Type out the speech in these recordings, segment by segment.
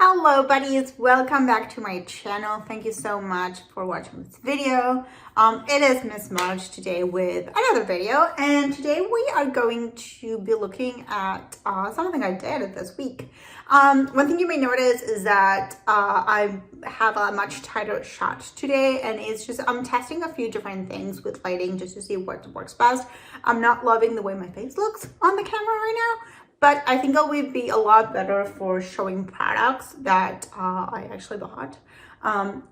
Hello buddies, welcome back to my channel. Thank you so much for watching this video. It is Miss March today with another video, and today we are going to be looking at something I did this week. One thing you may notice is that I have a much tighter shot today, and it's just I'm testing a few different things with lighting just to see what works best. I'm not loving the way my face looks on the camera right now, but I think it would be a lot better for showing products that I actually bought.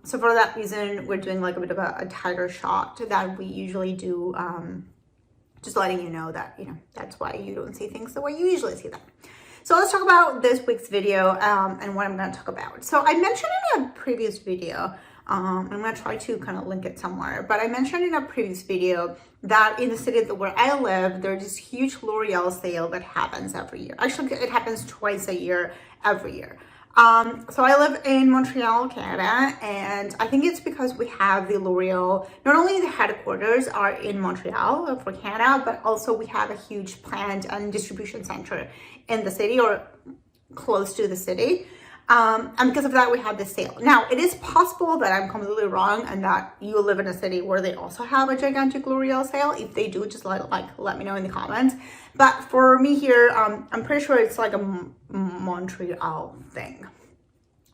So for that reason, we're doing like a bit of a tighter shot that we usually do, just letting you know that, that's why you don't see things the way you usually see them. So let's talk about this week's video and what I'm going to talk about. So I mentioned in a previous video, I'm going to try to kind of link it somewhere, but I mentioned in a previous video that in the city where I live, there's this huge L'Oreal sale that happens every year. Actually, it happens twice a year, every year. So I live in Montreal, Canada, and I think it's because we have the L'Oreal, not only the headquarters are in Montreal for Canada, but also we have a huge plant and distribution center in the city or close to the city. And because of that, we have this sale. Now, it is possible that I'm completely wrong and that you live in a city where they also have a gigantic L'Oreal sale. If they do, just let me know in the comments. But for me here, I'm pretty sure it's like a Montreal thing.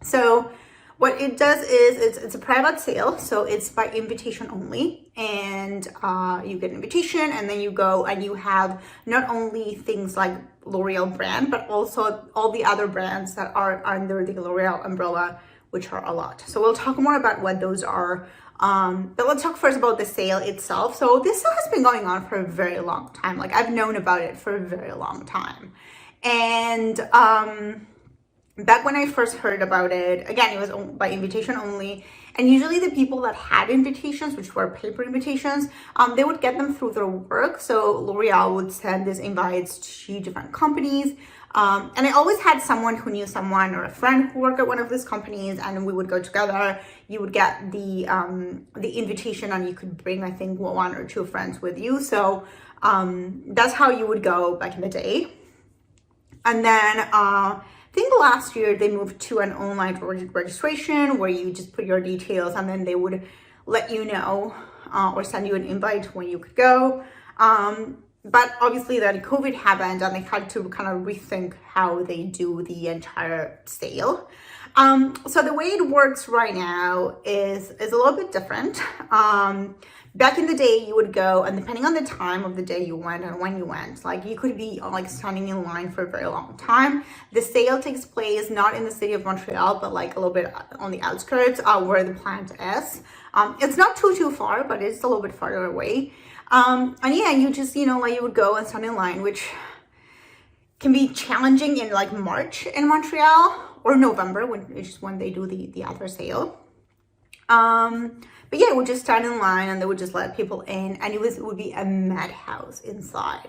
So what it does is it's a private sale, so it's by invitation only, and you get an invitation, and then you go and you have not only things like L'Oreal brand, but also all the other brands that are under the L'Oreal umbrella, which are a lot. So we'll talk more about what those are, but let's talk first about the sale itself. So this sale has been going on for a very long time. Like, I've known about it for a very long time, and back when I first heard about it, again, it was by invitation only. And usually the people that had invitations, which were paper invitations, they would get them through their work. So L'Oreal would send these invites to different companies. And I always had someone who knew someone or a friend who worked at one of these companies, and we would go together. You would get the invitation, and you could bring, I think, one or two friends with you. So that's how you would go back in the day. And then I think last year they moved to an online registration where you just put your details and then they would let you know or send you an invite when you could go. But obviously then COVID happened and they had to kind of rethink how they do the entire sale. So the way it works right now is a little bit different. Back in the day, you would go, and depending on the time of the day you went and when you went, like you could be like standing in line for a very long time. The sale takes place not in the city of Montreal, but like a little bit on the outskirts where the plant is. It's not too far, but it's a little bit farther away. And yeah, you just, like you would go and stand in line, which can be challenging in like March in Montreal or November, which is when they do the other sale. But yeah, we would just stand in line and they would just let people in, and it would be a madhouse inside.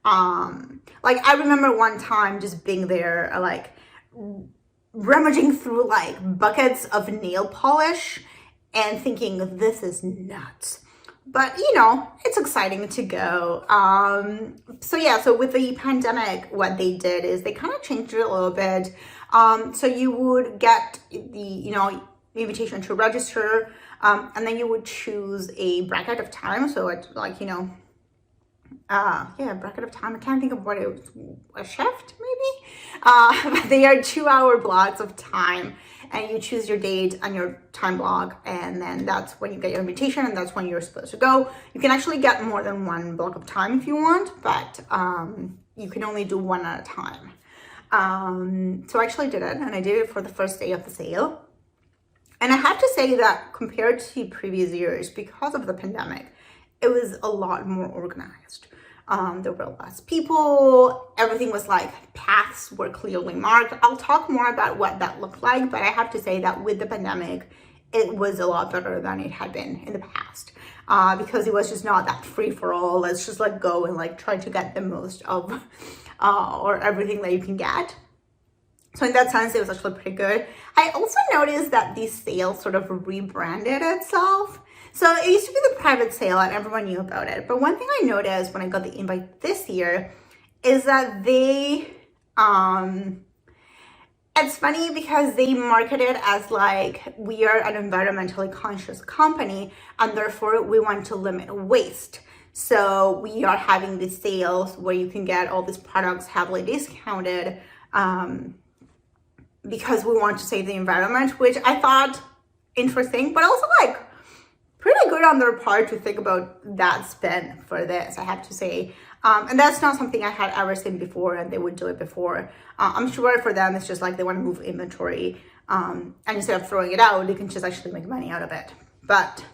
Like I remember one time just being there, like rummaging through like buckets of nail polish and thinking, this is nuts. But it's exciting to go. So yeah, so with the pandemic, what they did is they kind of changed it a little bit. So you would get the, invitation to register, and then you would choose a bracket of time. So it's like, bracket of time. I can't think of what it was, a shift maybe? But they are 2-hour blocks of time, and you choose your date and your time block, and then that's when you get your invitation, and that's when you're supposed to go. You can actually get more than one block of time if you want, but you can only do one at a time. So I actually did it, and I did it for the first day of the sale. And I have to say that compared to previous years, because of the pandemic, it was a lot more organized. There were less people. Everything was like paths were clearly marked. I'll talk more about what that looked like, but I have to say that with the pandemic, it was a lot better than it had been in the past, because it was just not that free for all. Let's just like go and like try to get the most of or everything that you can get. So in that sense, it was actually pretty good. I also noticed that the sale sort of rebranded itself. So it used to be the private sale and everyone knew about it. But one thing I noticed when I got the invite this year is that they, I it's funny because they market it as like we are an environmentally conscious company and therefore we want to limit waste. So we are having these sales where you can get all these products heavily discounted because we want to save the environment, which I thought interesting, but also like pretty good on their part to think about that spin for this, I have to say. And that's not something I had ever seen before, and they would do it before. I'm sure for them, it's just like they want to move inventory, and instead of throwing it out, they can just actually make money out of it. But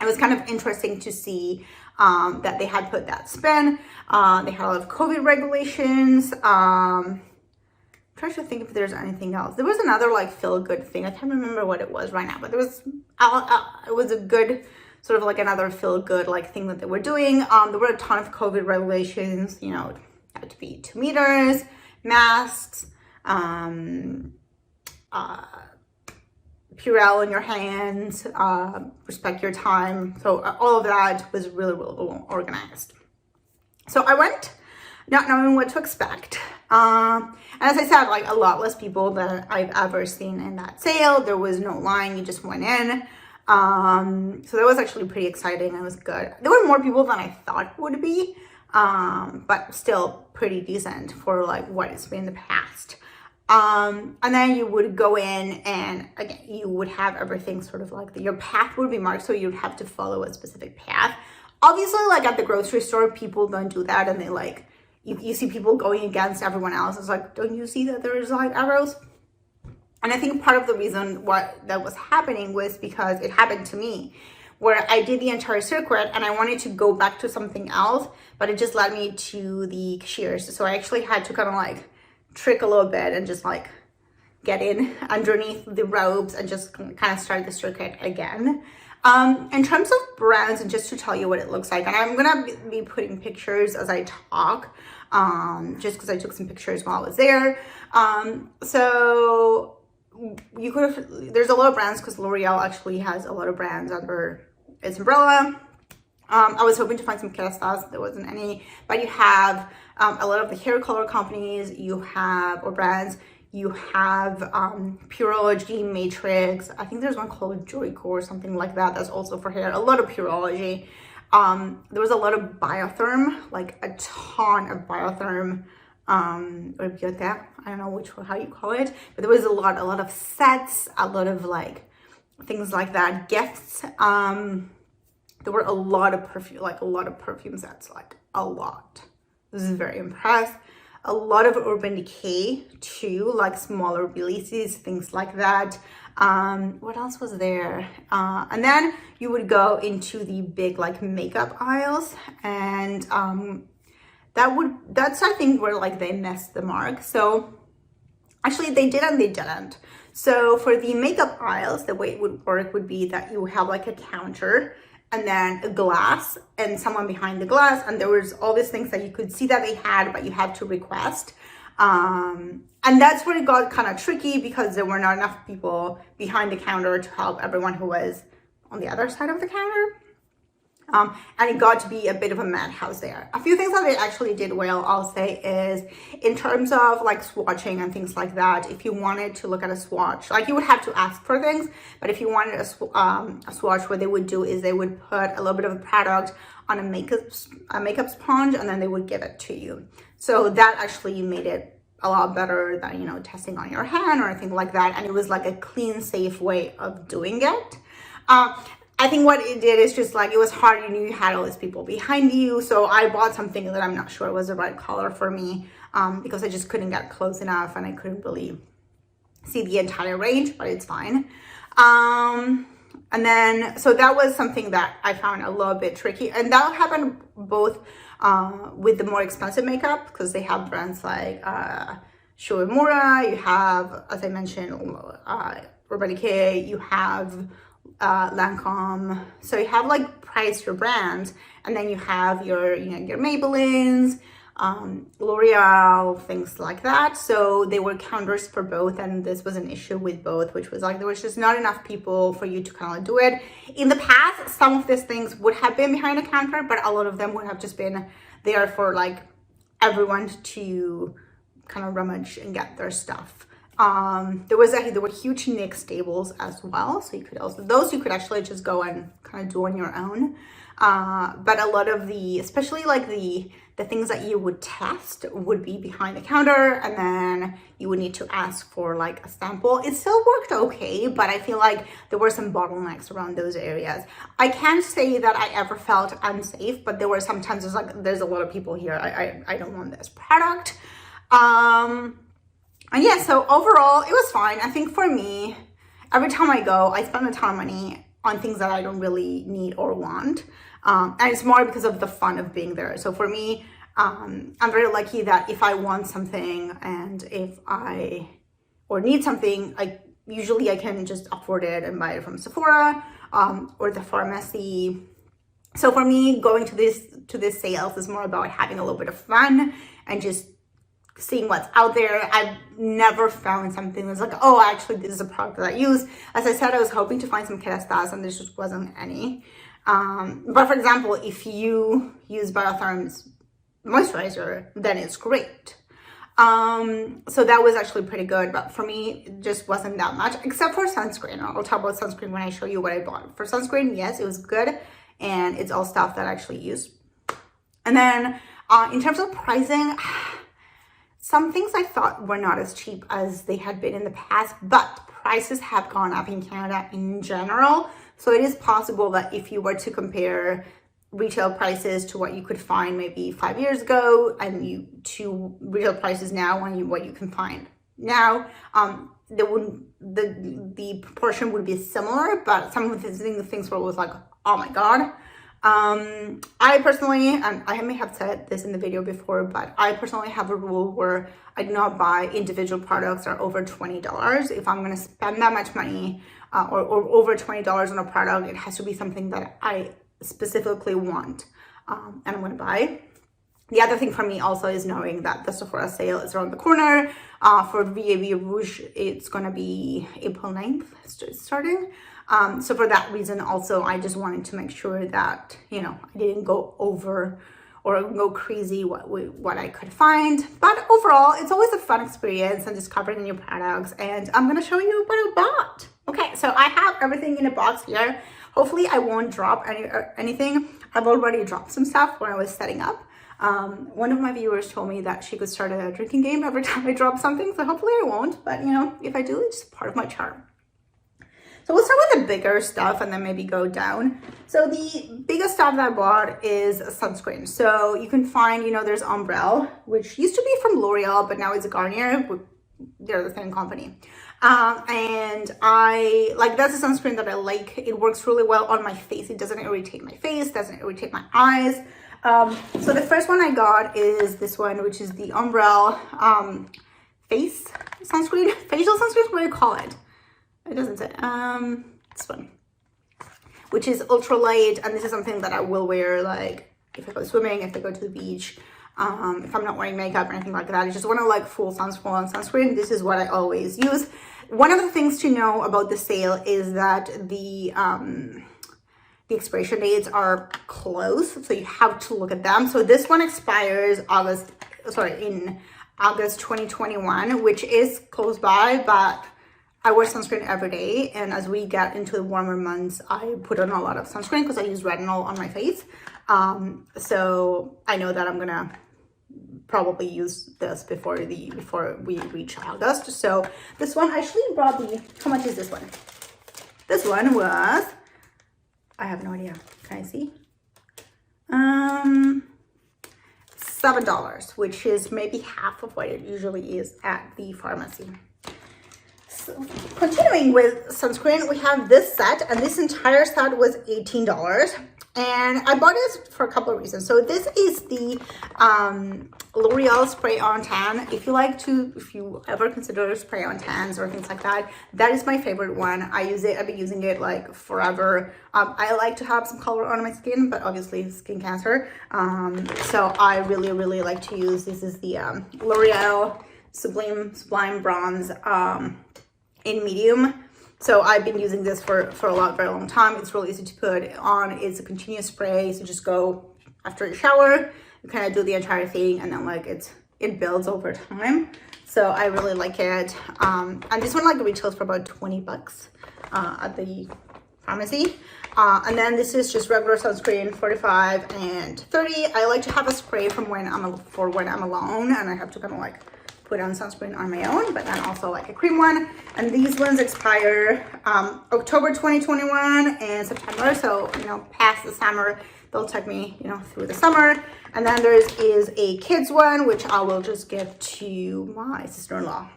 it was kind of interesting to see that they had put that spin. They had a lot of COVID regulations. I'm trying to think if there's anything else. There was another like feel-good thing. I can't remember what it was right now, but there was it was a good sort of like another feel-good like thing that they were doing. There were a ton of COVID regulations. You know, it had to be 2 meters, masks, Purell in your hands, respect your time. So all of that was really, really well organized. So I went not knowing what to expect. And as I said, like a lot less people than I've ever seen in that sale. There was no line, you just went in. So that was actually pretty exciting. It was good. There were more people than I thought would be, but still pretty decent for like what it's been in the past. And then you would go in and again, you would have everything sort of like your path would be marked. So you'd have to follow a specific path. Obviously, like at the grocery store, people don't do that. And they like, you see people going against everyone else. It's like, don't you see that there's like arrows? And I think part of the reason what that was happening was because it happened to me, where I did the entire circuit and I wanted to go back to something else, but it just led me to the cashiers. So I actually had to kind of like trick a little bit and just like get in underneath the ropes and just kind of start the circuit again. In terms of brands, and just to tell you what it looks like, and I'm gonna be putting pictures as I talk, just because I took some pictures while I was there. So you could have, there's a lot of brands because L'Oreal actually has a lot of brands under its umbrella. I was hoping to find some Kerastase, there wasn't any, but you have a lot of the hair color companies, you have, or brands, you have Pureology, Matrix, I think there's one called Joico or something like that, that's also for hair, a lot of Pureology. There was a lot of Biotherm, like a ton of Biotherm, or Biota, I don't know how you call it, but there was a lot of sets, a lot of like things like that, gifts. There were a lot of perfume sets, like a lot. I was very impressed. A lot of Urban Decay too, like smaller releases, things like that. What else was there? And then you would go into the big like makeup aisles, and that's I think where like they missed the mark. So actually they did and they didn't. So for the makeup aisles, the way it would work would be that you have like a counter and then a glass and someone behind the glass, and there was all these things that you could see that they had, but you had to request. And that's where it got kind of tricky because there were not enough people behind the counter to help everyone who was on the other side of the counter. And it got to be a bit of a madhouse there. A few things that they actually did well, I'll say, is in terms of like swatching and things like that. If you wanted to look at a swatch, like you would have to ask for things, but if you wanted a swatch, what they would do is they would put a little bit of a product on a makeup sponge, and then they would give it to you. So that actually made it a lot better than, you know, testing on your hand or anything like that. And it was like a clean, safe way of doing it. I think what it did is just like, it was hard. You knew you had all these people behind you. So I bought something that I'm not sure was the right color for me, because I just couldn't get close enough and I couldn't really see the entire range, but it's fine. And then, so that was something that I found a little bit tricky. And that happened both with the more expensive makeup, because they have brands like Shuemura, you have, as I mentioned, Urban Decay, you have Lancome. So you have like price your brands, and then you have your, you know, your Maybellines, L'Oreal, things like that. So they were counters for both, and this was an issue with both, which was like there was just not enough people for you to kind of do it. In the past, some of these things would have been behind a counter, but a lot of them would have just been there for like everyone to kind of rummage and get their stuff. There were huge NYX stables as well, so you could also, those you could actually just go and kind of do on your own. But a lot of the, especially like the things that you would test would be behind the counter, and then you would need to ask for like a sample. It still worked okay, but I feel like there were some bottlenecks around those areas. I can't say that I ever felt unsafe, but there were sometimes there's a lot of people here. I don't want this product. And yeah, so overall, it was fine. I think for me, every time I go, I spend a ton of money on things that I don't really need or want. And it's more because of the fun of being there. So for me, I'm very lucky that if I want something and or need something, usually I can just afford it and buy it from Sephora, or the pharmacy. So for me, going to this sales is more about having a little bit of fun and just seeing what's out there. I've never found something that's like, oh, actually, this is a product that I use. As I said, I was hoping to find some kerastase, and there just wasn't any. But for example, if you use Biotherm's moisturizer, then it's great. So that was actually pretty good, but for me, it just wasn't that much, except for sunscreen. I'll talk about sunscreen when I show you what I bought. For sunscreen, yes, it was good, and it's all stuff that I actually use. And then in terms of pricing, some things I thought were not as cheap as they had been in the past, but prices have gone up in Canada in general. So it is possible that if you were to compare retail prices to what you could find maybe 5 years ago and to retail prices now and what you can find now, the proportion would be similar, but some of the things were always like, oh my God. I personally, and I may have said this in the video before, but I personally have a rule where I do not buy individual products that are over $20. If I'm going to spend that much money or over $20 on a product, it has to be something that I specifically want and I'm going to buy. The other thing for me also is knowing that the Sephora sale is around the corner. For VAV Rouge, it's going to be April 9th starting. So for that reason also, I just wanted to make sure that, I didn't go over or go crazy what I could find. But overall, it's always a fun experience and discovering new products. And I'm going to show you what I bought. Okay, so I have everything in a box here. Hopefully I won't drop anything. I've already dropped some stuff when I was setting up. One of my viewers told me that she could start a drinking game every time I drop something. So hopefully I won't. But, if I do, it's part of my charm. So we'll start with the bigger stuff and then maybe go down. So the biggest stuff that I bought is sunscreen. So you can find, there's Umbrella, which used to be from L'Oreal, but now it's a Garnier. They're the same company. And that's a sunscreen that I like. It works really well on my face. It doesn't irritate my face, doesn't irritate my eyes. So the first one I got is this one, which is the Umbrella face sunscreen, facial sunscreen, what do you call it? It doesn't say, this one, which is ultralight, and this is something that I will wear, like, if I go swimming, if I go to the beach, if I'm not wearing makeup or anything like that. I just want to full sunscreen. This is what I always use. One of the things to know about the sale is that the expiration dates are close, so you have to look at them. So this one expires in August 2021, which is close by, but I wear sunscreen every day, and as we get into the warmer months, I put on a lot of sunscreen because I use retinol on my face. So I know that I'm gonna probably use this before we reach August. So this one, I actually brought how much is this one? This one was, I have no idea. Can I see? $7, which is maybe half of what it usually is at the pharmacy. So, continuing with sunscreen, we have this set, and this entire set was $18. And I bought it for a couple of reasons. So this is the L'Oreal Spray On Tan. If you ever consider spray on tans or things like that, that is my favorite one. I use it. I've been using it like forever. I like to have some color on my skin, but obviously skin cancer. So I really, really like to use. This is the L'Oreal Sublime Bronze in medium. So I've been using this for a very long time. It's really easy to put on. It's a continuous spray. So just go after your shower, you kind of do the entire thing, and then it's it builds over time. So I really like it. And this one like retails for about 20 bucks at the pharmacy. And then this is just regular sunscreen, 45 and 30. I like to have a spray from when I'm alone and I have to kind of like put on sunscreen on my own, but then also like a cream one. And these ones expire October 2021 and September. So, you know, past the summer, they'll take me, you know, through the summer. And then there is a kids one, which I will just give to my sister-in-law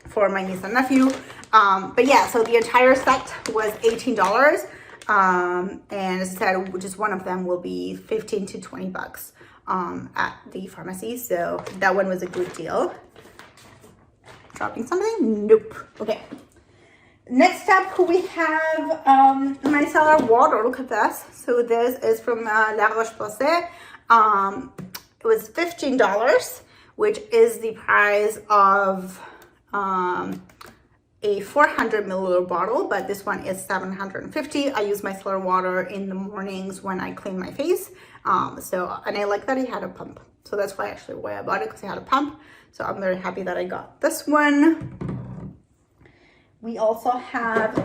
for my niece and nephew. But yeah, so the entire set was $18. And as I said, just one of them will be 15 to 20 bucks at the pharmacy. So that one was a good deal. Dropping something? Nope. Okay. Next up, we have micellar water. Look at this. So this is from La Roche-Posay. It was $15, which is the price of a 400 milliliter bottle, but this one is 750. I use micellar water in the mornings when I clean my face. And I like that it had a pump. So that's why I bought it, because it had a pump. So I'm very happy that I got this one. We also have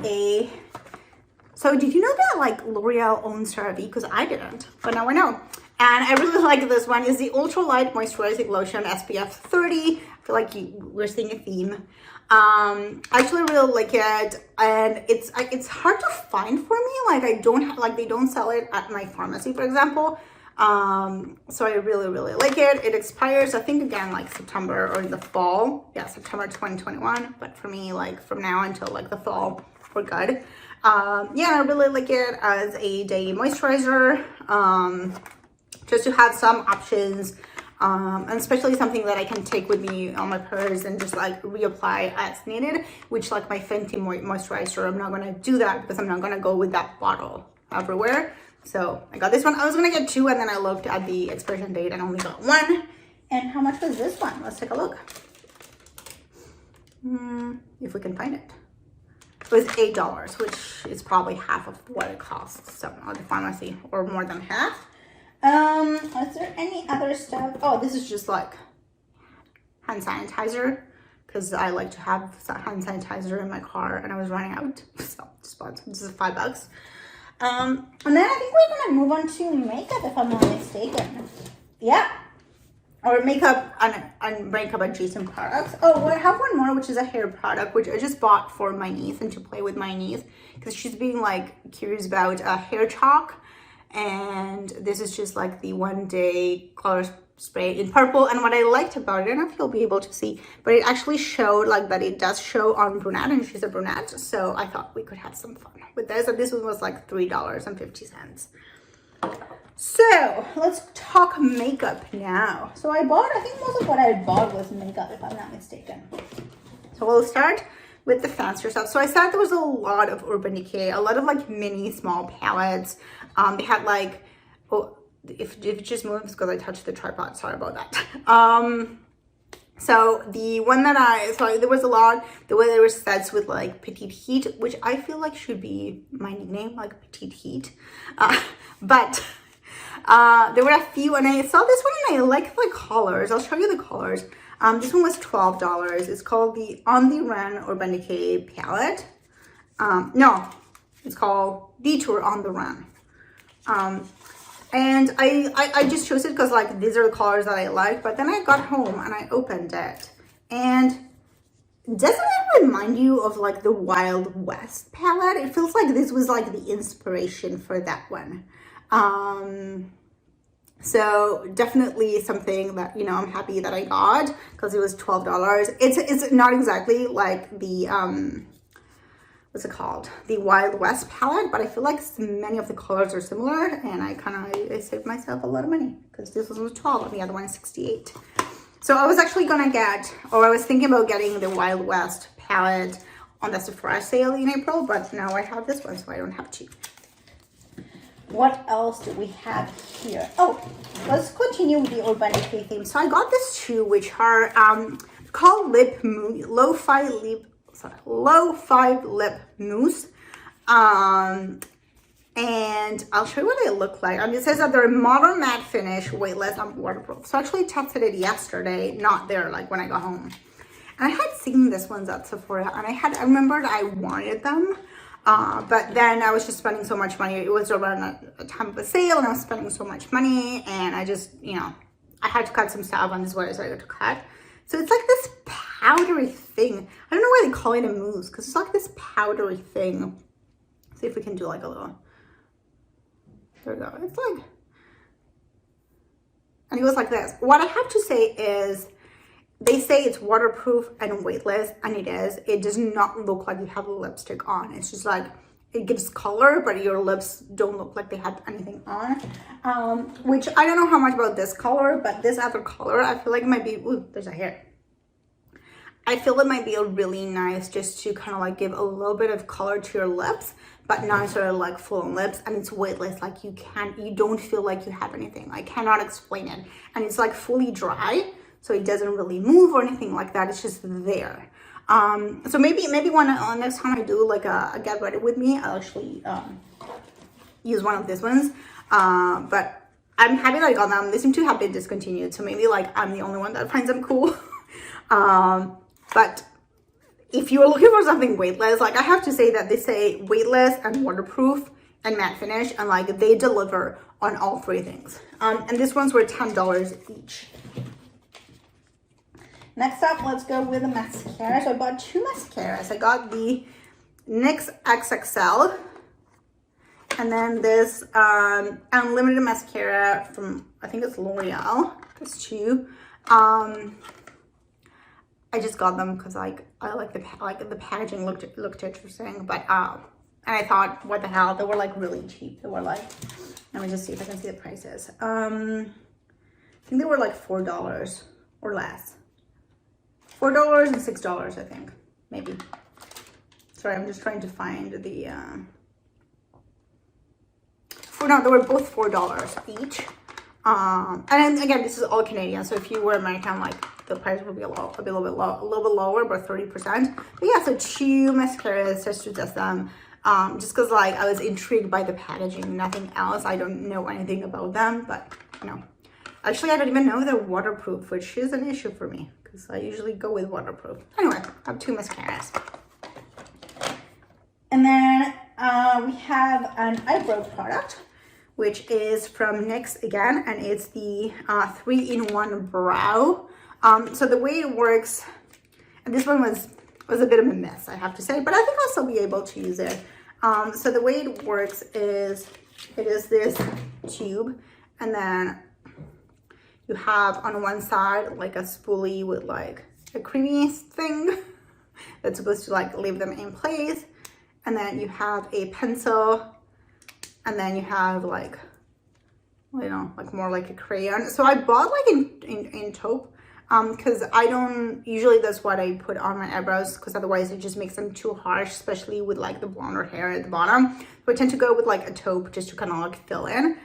so did you know that like L'Oreal owns CeraVe? Because I didn't, but now I know. And I really like this one. Is the Ultra Light Moisturizing Lotion SPF 30. I feel like we're seeing a theme. I actually really like it, and it's hard to find for me. Like I don't have, like they don't sell it at my pharmacy, for example. So I really like it. It expires, I think, again like September or in the fall. Yeah, September 2021. But for me, like from now until like the fall, we're good. Yeah, I really like it as a day moisturizer. Just to have some options. And especially something that I can take with me on my purse and just like reapply as needed, which like my Fenty moisturizer, I'm not gonna do that because I'm not gonna go with that bottle everywhere. So I got this one. I was gonna get two, and then I looked at the expiration date and only got one. And how much was this one? Let's take a look. If we can find it. It was $8, which is probably half of what it costs at the pharmacy, or more than half. Is there any other stuff? Oh, this is just like hand sanitizer, because I like to have hand sanitizer in my car and I was running out. So this is $5. And then I think we're gonna move on to makeup, if I'm not mistaken. Yeah. Or makeup and makeup adjacent products. Oh, I have one more, which is a hair product, which I just bought for my niece and to play with my niece, because she's being like curious about hair chalk. And this is just like the 1-day color spray in purple. And what I liked about it, I don't know if you'll be able to see, but it actually showed like that it does show on brunette, and she's a brunette. So I thought we could have some fun with this. And this one was like $3.50. So let's talk makeup now. So I think most of what I bought was makeup, if I'm not mistaken. So we'll start with the fancier stuff. So I said there was a lot of Urban Decay, a lot of like mini small palettes. They had like, oh, if it just moves because I touched the tripod, sorry about that. So the one that there was a lot, there were sets with like Petite Heat, which I feel like should be my nickname, like Petite Heat. But there were a few, and I saw this one and I like the colors. I'll show you the colors. This one was $12. It's called the On the Run Urban Decay palette. No, it's called Detour on the Run. And I just chose it because like these are the colors that I like. But then I got home and I opened it, and doesn't it remind you of like the Wild West palette? It feels like this was like the inspiration for that one. So definitely something that, you know, I'm happy that I got, because it was $12. It's not exactly like the what's it called, the Wild West palette, but I feel like many of the colors are similar, and I saved myself a lot of money, because this one was 12 and the other one is 68. So I was actually gonna I was thinking about getting the Wild West palette on the Sephora sale in April, but now I have this one, so I don't have to. What else do we have here? Oh, let's continue with the Urban Decay theme. So I got these two, which are called Lo-Fi Lip Mousse. and I'll show you what they look like. It says that they're modern matte finish, weightless, and waterproof. So I actually tested it yesterday, not there, like when I got home. And I had seen this ones at Sephora, and I remembered I wanted them, but then I was just spending so much money. It was around a time of a sale, and I was spending so much money, and I just, I had to cut some stuff, and this is what I decided to cut. So it's like this powdery thing. I don't know why they call it a mousse, because it's like this powdery thing. See if we can do like a little, there we go. It's like, and it goes like this. What I have to say is, they say it's waterproof and weightless, and it is. It does not look like you have a lipstick on. It's just like, it gives color, but your lips don't look like they have anything on. Which I don't know how much about this color, but this other color, I feel like it might be, ooh, there's a hair. I feel it might be a really nice just to kind of like give a little bit of color to your lips, but not sort of like full on lips, and it's weightless. Like you don't feel like you have anything. I cannot explain it. And it's like fully dry, so it doesn't really move or anything like that. It's just there. So maybe next time I do like a get ready with me, I'll actually use one of these ones. But I'm happy that I got them. They seem to have been discontinued, so maybe like I'm the only one that finds them cool. But if you're looking for something weightless, like I have to say that they say weightless and waterproof and matte finish, and like they deliver on all three things. And these ones were $10 each. Next up, let's go with the mascara. So I bought two mascaras. I got the NYX XXL, and then this unlimited mascara from, I think it's L'Oreal. There's two. I just got them because I like the packaging looked interesting, but and I thought, what the hell, they were like really cheap. They were like, let me just see if I can see the prices. I think they were like $4 or less. $4 and $6, I think, maybe. Sorry, I'm just trying to find the no, they were both $4 each. And again, this is all Canadian, so if you were American, like the price would be a little bit lower, about 30%. But yeah, so two mascaras just to test them, just because like I was intrigued by the packaging, nothing else. I don't know anything about them, but actually I don't even know they're waterproof, which is an issue for me because I usually go with waterproof. Anyway, I have two mascaras, and then we have an eyebrow product, which is from NYX again, and it's the 3-in-1 brow. So the way it works, and this one was a bit of a mess, I have to say, but I think I'll still be able to use it. So the way it works is, it is this tube, and then you have on one side like a spoolie with like a creamy thing that's supposed to like leave them in place, and then you have a pencil, and then you have like, like more like a crayon. So I bought like in taupe, because I don't usually, that's what I put on my eyebrows, because otherwise it just makes them too harsh, especially with like the blonder hair at the bottom. So I tend to go with like a taupe just to kind of like fill in.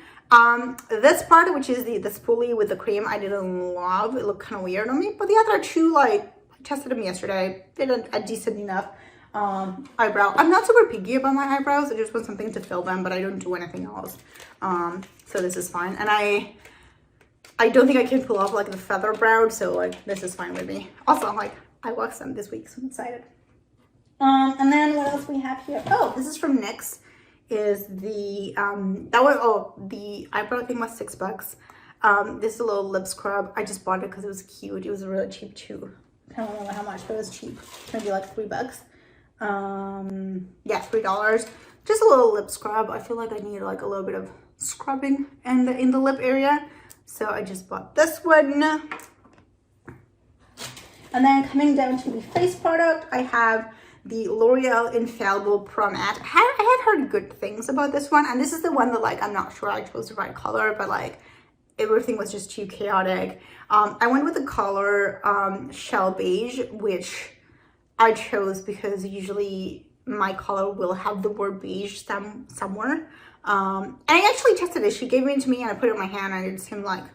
This part, which is the spoolie with the cream, I didn't love. It looked kind of weird on me, but the other two, like I tested them yesterday, did a decent enough eyebrow. I'm not super picky about my eyebrows. I just want something to fill them, but I don't do anything else. So this is fine. And I don't think I can pull off like the feather brow, so like this is fine with me. Also, like I waxed them this week, so I'm excited. And then what else we have here? Oh, this is from NYX. Is the the eyebrow thing was $6. This is a little lip scrub. I just bought it because it was cute. It was really cheap too. I don't remember how much, but it was cheap. Maybe like $3. Yeah, $3. Just a little lip scrub. I feel like I need like a little bit of scrubbing in the lip area, so I just bought this one. And then coming down to the face product, I have the L'Oreal Infallible Pro Matte. I have heard good things about this one, and this is the one that like I'm not sure I chose the right color, but like everything was just too chaotic. I went with the color Shell Beige, which I chose because usually my color will have the word beige somewhere. And I actually tested it. She gave it to me and I put it on my hand, and it seemed like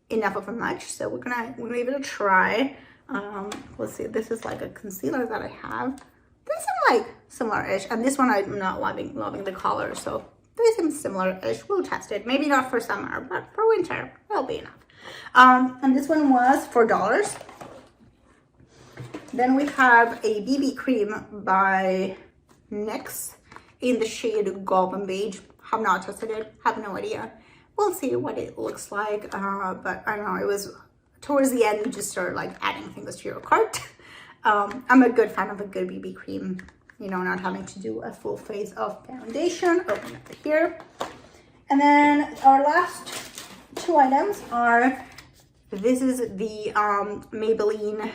enough of a match. So we're gonna give it a try. Let's see. This is like a concealer that I have. This is like similar-ish, and this one I'm not loving the color. So they seem similar-ish. We'll test it. Maybe not for summer, but for winter, it'll be enough. And this one was $4. Then we have a BB cream by NYX in the shade Golden Beige. Have not tested it, have no idea. We'll see what it looks like, but I don't know, it was towards the end, you just start like adding things to your cart. I'm a good fan of a good BB cream, you know, not having to do a full face of foundation. Open it here. And then our last two items are, this is the Maybelline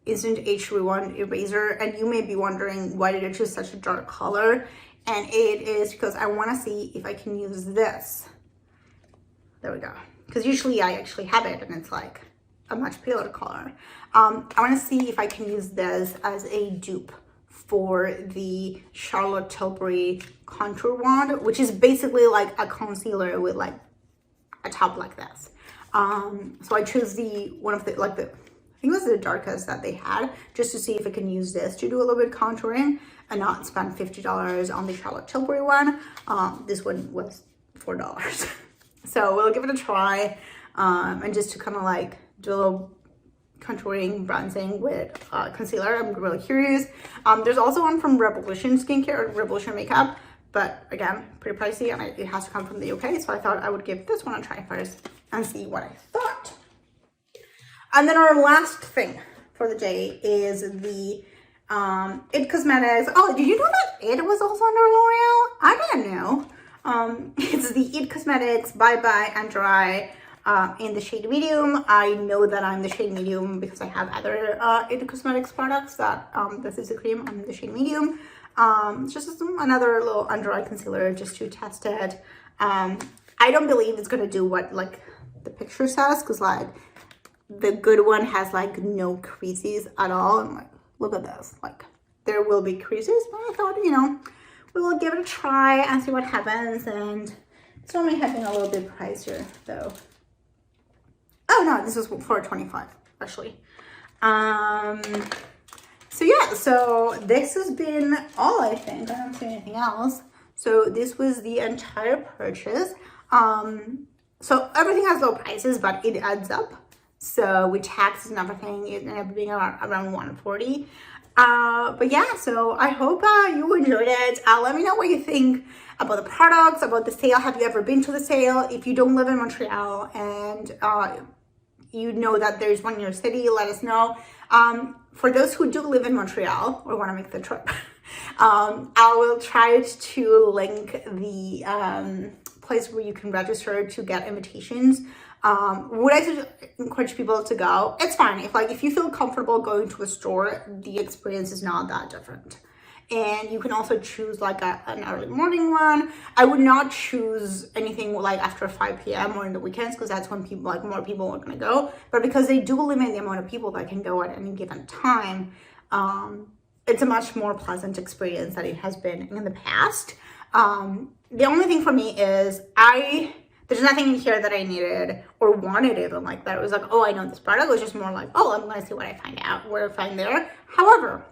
Instant H1 eraser, and you may be wondering why did I choose such a dark color, and it is because I want to see if I can use this. There we go, because usually I actually have it and it's like a much paler color. I want to see if I can use this as a dupe for the Charlotte Tilbury contour wand, which is basically like a concealer with like a top like this. So I chose one of the I think it was the darkest that they had, just to see if I can use this to do a little bit of contouring and not spend $50 on the Charlotte Tilbury one. This one was $4. So we'll give it a try, and just to kind of like do a little contouring, bronzing with concealer. I'm really curious. There's also one from Revolution Skincare, or Revolution Makeup, but again, pretty pricey, and it has to come from the UK, so I thought I would give this one a try first and see what I thought. And then our last thing for the day is the IT Cosmetics. Oh, did you know that it was also under L'Oreal? I didn't know. It's the IT Cosmetics Bye Bye and Dry in the shade medium. I know that I'm the shade medium because I have other IT Cosmetics products that this is a cream. I'm the shade medium. It's just another little under eye concealer just to test it. I don't believe it's gonna do what like the picture says, because like the good one has like no creases at all. I'm like, look at this, like there will be creases, but I thought, you know, we will give it a try and see what happens. And it's only having a little bit pricier though. Oh no, this was $4.25 actually. So yeah, so this has been all, I think. I don't see anything else. So this was the entire purchase. So everything has low prices, but it adds up. So with taxes and everything, it ended up being around $140. But yeah, so I hope you enjoyed it. Let me know what you think about the products, about the sale. Have you ever been to the sale? If you don't live in Montreal and you know that there's one in your city, let us know. For those who do live in Montreal or want to make the trip, I will try to link the place where you can register to get invitations. Would I encourage people to go? It's fine. If you feel comfortable going to a store, the experience is not that different. And you can also choose like an early morning one. I would not choose anything like after 5 p.m. or in the weekends, because that's when people, like more people are gonna go. But because they do limit the amount of people that can go at any given time, it's a much more pleasant experience than it has been in the past. The only thing for me is there's nothing in here that I needed or wanted even like that. It was like, oh, I know this product. It was just more like, oh, I'm gonna see what I find there. However,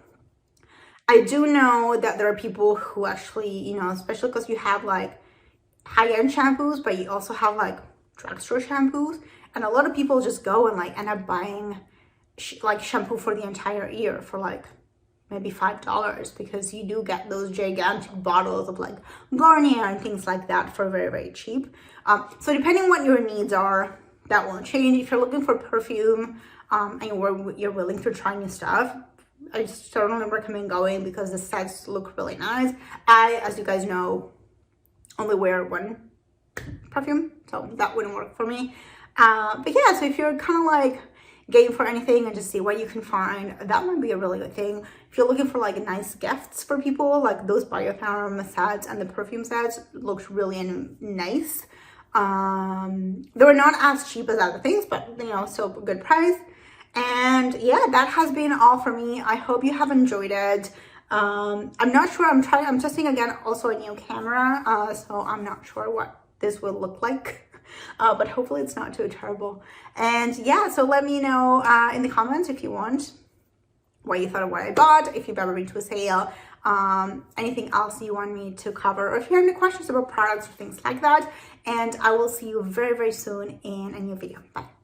I do know that there are people who actually, you know, especially because you have like high-end shampoos, but you also have like drugstore shampoos, and a lot of people just go and like end up buying like shampoo for the entire year for like maybe $5, because you do get those gigantic bottles of like Garnier and things like that for very, very cheap. So depending what your needs are, that will change. If you're looking for perfume and you're willing to try new stuff, I certainly recommend going because the sets look really nice. I, as you guys know, only wear one perfume, so that wouldn't work for me. But yeah, so if you're kind of like game for anything and just see what you can find, that might be a really good thing. If you're looking for like nice gifts for people, like those Biotherm sets and the perfume sets looked really nice. They were not as cheap as other things, but you know, still a good price. And yeah, that has been all for me. I hope you have enjoyed it. I'm not sure. I'm testing again also a new camera, so I'm not sure what this will look like. But hopefully it's not too terrible. And yeah, so let me know in the comments if you want what you thought of what I bought, if you've ever been to a sale. anything else you want me to cover, or if you have any questions about products or things like that. And I will see you very, very soon in a new video. Bye.